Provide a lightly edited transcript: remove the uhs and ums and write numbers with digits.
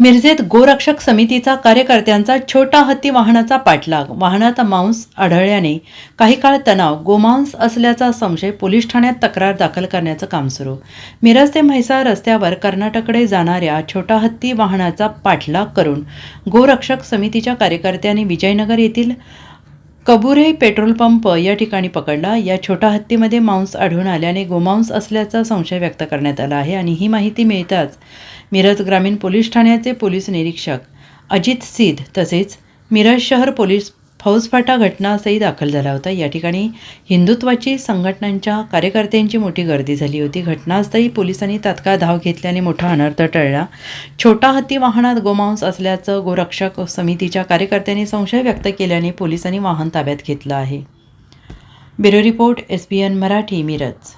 मिरजेत गोरक्षक समितीचा कार्यकर्त्यांचा छोटा हत्ती वाहनाचा पाठलाग, वाहनात मांस आढळल्याने काही काळ तणाव, गोमांस असल्याचा संशय, पोलीस ठाण्यात तक्रार दाखल करण्याचं काम सुरू. मिरज ते म्हैसाळ रस्त्यावर कर्नाटककडे जाणाऱ्या छोटा हत्ती वाहनाचा पाठलाग करून गोरक्षक समितीच्या कार्यकर्त्यांनी विजयनगर येथील कबुरे पेट्रोल पंप या ठिकाणी पकडला. या छोटा हत्तीमध्ये मांस आढळून आल्याने गोमांस असल्याचा संशय व्यक्त करण्यात आला आहे आणि ही माहिती मिळताच मिरज ग्रामीण पोलीस ठाण्याचे पोलीस निरीक्षक अजित सिध तसेच मिरज शहर पोलीस फौजफाटा घटनास्थळी दाखल झाला होता. या ठिकाणी हिंदुत्वाची संघटनांच्या कार्यकर्त्यांची मोठी गर्दी झाली होती. घटनास्थळी पोलिसांनी तात्काळ धाव घेतल्याने मोठा अनर्थ टळला. छोटा हत्ती वाहनात गोमांस असल्याचं गोरक्षक समितीच्या कार्यकर्त्यांनी संशय व्यक्त केल्याने पोलिसांनी वाहन ताब्यात घेतलं आहे. Bureau report SBN Marathi, Miraj.